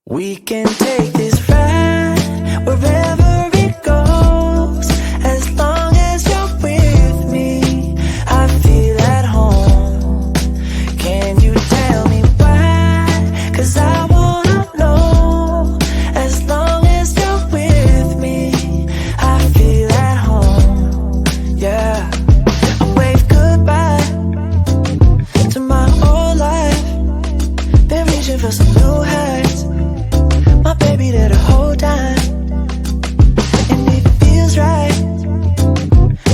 We can take this ride wherever it goes, as long as you're with me. I feel at home. Can you tell me why? 'Cause I wanna know. As long as you're with me, I feel at home. Yeah. I wave goodbye to my old life. Been reaching for some new heights. My baby there the whole time, and it feels right.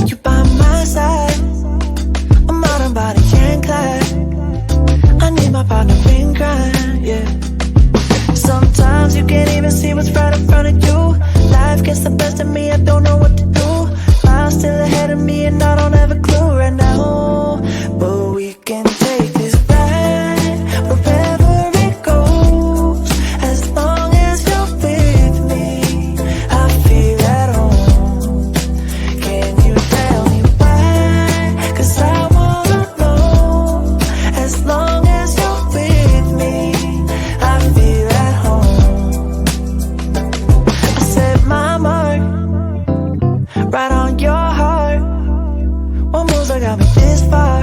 You by my side, I'm out on body and Clyde. I need my partner in crime, yeah. Sometimes you can't even see what's right in front of you. Life gets the best of me, I don't know what to do. Miles still ahead of me and I don't have a clue right now. But we can take this ride wherever it goes, as long as you're with me. I feel at home. Can you tell me why? 'Cause I wanna know. As long as you're with me, I feel at home. I set my mark right on your heart. One moves that got me this far.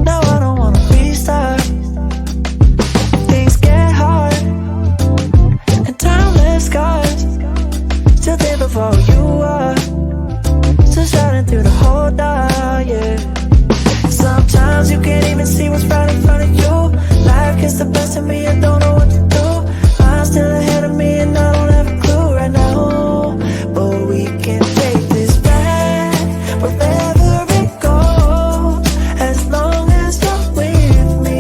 Now I don't wanna restart. Things get hard and timeless scars. Still there before you are. Still shining through the whole dark, yeah. Sometimes you can't even see what's right in front of you. Life gets the best of me, I don't know what to do. I'm still ahead of me and I don't have a clue right now. But we can take this ride wherever it goes, as long as you're with me.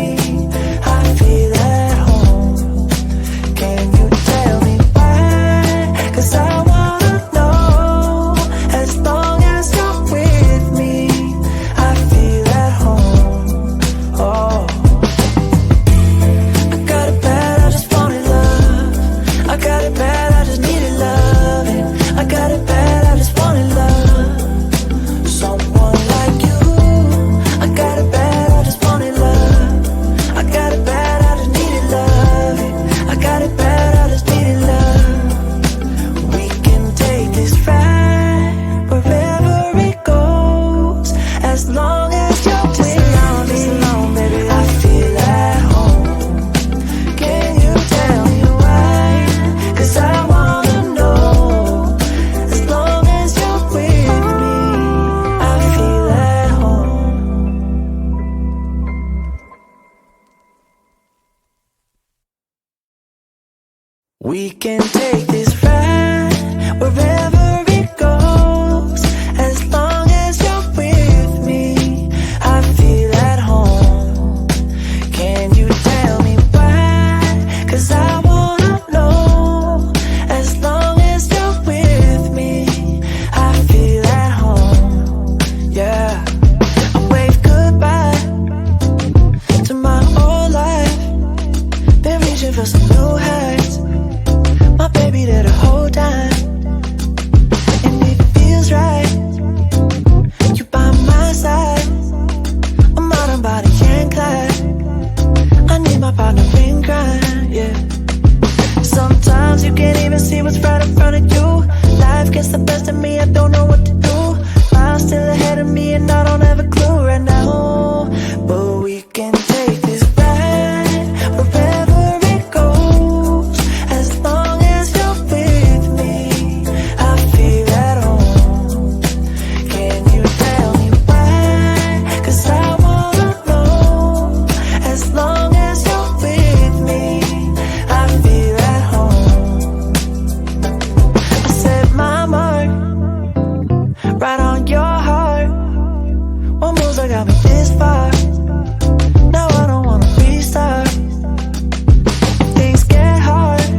I feel at home. Can you tell me why? 'Cause I wanna know. As long as you're with me, I feel at home. Oh, I got it bad, I just wanted love. I got it bad, I just needed loving. I got it bad, I just wanted love. Someone like you. I got it bad, I just wanted love. I got it bad, I just needed loving. I got it bad, I just needed love. We can take this ride wherever it goes, as long as you're with me. Baby, I feel at home. Can you tell me why? 'Cause I wanna know. As long as you're with me, I feel at home. We can take this ride wherever it goes, as long as you're with me. I feel at home. Can you tell me why? 'Cause I wanna know. As long as you're with me, I feel at home. Yeah. I wave goodbye to my old life. Been reaching for some new heights. My baby there the whole time, and it feels right. You by my side, I'm out on body and Clyde. I need my partner in crime, yeah. Sometimes you can't even see what's right in front of you. Life gets the best of me, I don't know what to do. Miles still ahead of me and I don't have a clue right now. But we can take this ride wherever it goes, as long as you're with me. I feel at home. Can you tell me why? 'Cause I wanna know. As long as you're with me, I feel at home. I set my mark right on your heart. One moves that got me this far. Now I don't wanna restart. Things get hard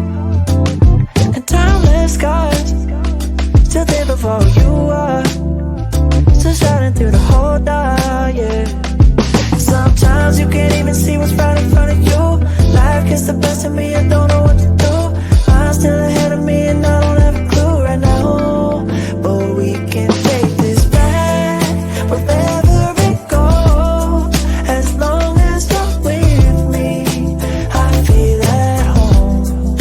and timeless scars. Still there before you are. Still shining through the whole dark, yeah. Sometimes you can't even see what's right in front of you. Life gets the best of me, I don't know what to do. I'm still ahead of me and I don't have a clue right now. But we can take this ride wherever it goes, as long as you're with me. I feel at home.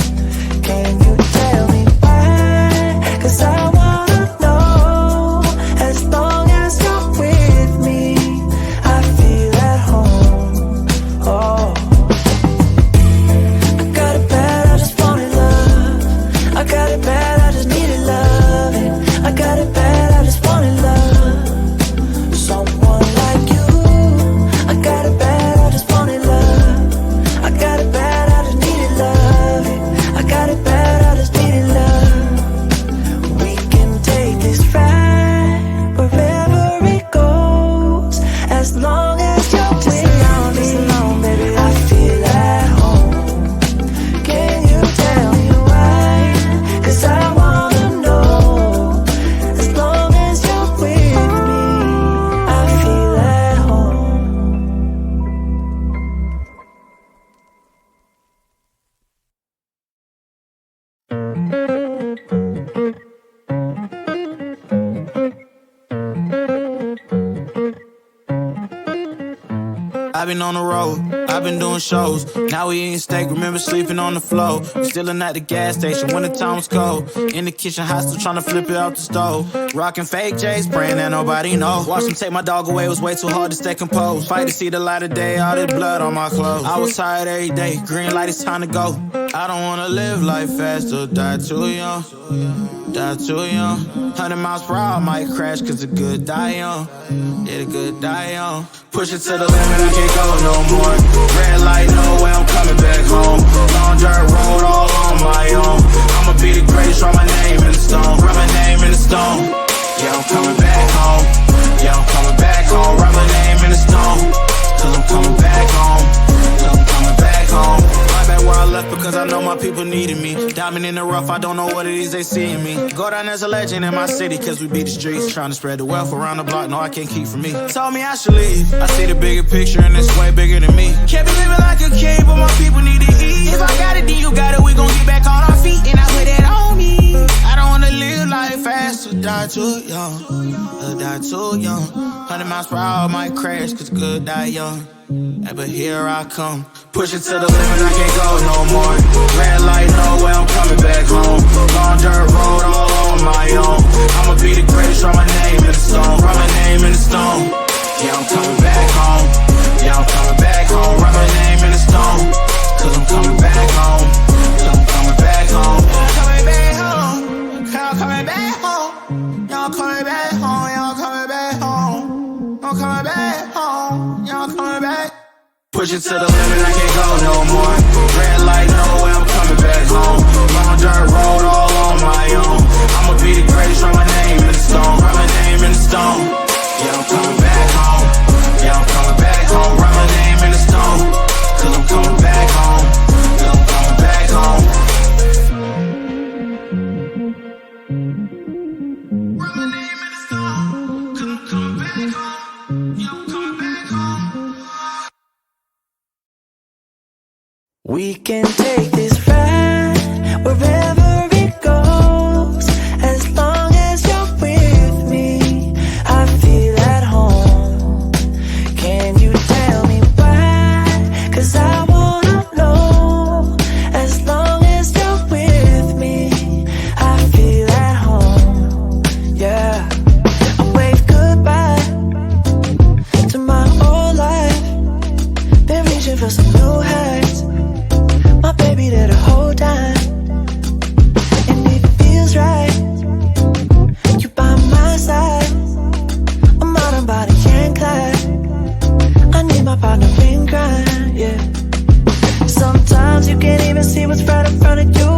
been on the road, I've been doing shows. Now we eating steak, remember sleeping on the floor. We stillin' at the gas station when the time was cold. In the kitchen, hot, still tryna flip it out the stove. Rockin' fake J's, praying that nobody know. Watch them take my dog away, it was way too hard to stay composed. Fight to see the light of day, all this blood on my clothes. I was tired every day, green light, it's time to go. I don't wanna live life fast or die too young. Die too young. 100 miles per hour, might crash, cause the good die young. Yeah, the good die young. Push it to the limit, I can't go no more. Red light, no way, I'm coming back home. Long dirt road, all on my own. I'ma be the greatest, write my name in the stone. Write my name in the stone. Yeah, I'm coming back home. Yeah, I'm coming back home. Write my name in the stone. Cause I'm coming back home. Cause I'm coming back home. Right back where I left because I know my people needed me. Diamond in the rough, I don't know what it is they see in me. Go down as a legend in my city cause we beat the streets. Trying to spread the wealth around the block, no I can't keep from me. Told me I should leave, I see the bigger picture and it's way bigger than me. Can't be living like a king, but my people need to eat. If I got it, then you got it, we gon' get back on our feet. And I put it on me. I don't wanna live life fast or die too young. Or die too young. 100 miles per hour might crash cause good die young. Hey, but here I come. Push it to the limit, I can't go no more. Red light, no way, I'm coming back home. Long dirt road, all on my own. I'ma be the greatest, write my name in the stone. Write my name in the stone. Yeah, I'm coming back home. Yeah, I'm coming back home. Write my name in the stone. Cause I'm coming back home. Cause I'm coming back home. Coming back home. I'm coming back home. Y'all coming back home. Y'all coming back home. I'm coming back home. Y'all coming back. Push it to the limit, I can't go no more. Red light, no way, I'm coming back home. Long dirt road, all on my own. I'ma be the greatest, write my name in the stone. Write my name in the stone. Yeah, I'm coming back home. Yeah, I'm coming back home. Write my name in the stone. Cause I'm coming back home. Cause I'm coming back home. Write my name in the stone. Cause I'm coming back home. Yeah, I'm coming back home. We can take this ride wherever it goes. As long as you're with me, I feel at home. Can you tell me why? Cause I wanna know. As long as you're with me, I feel at home. Yeah, I wave goodbye to my whole life. Been reaching for some new heights. My baby there the whole time, and it feels right. You by my side, I'm out on body and Clyde. I need my partner in crime, yeah. Sometimes you can't even see what's right in front of you.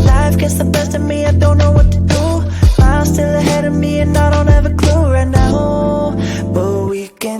Life gets the best of me, I don't know what to do. Miles still ahead of me and I don't have a clue right now. But we can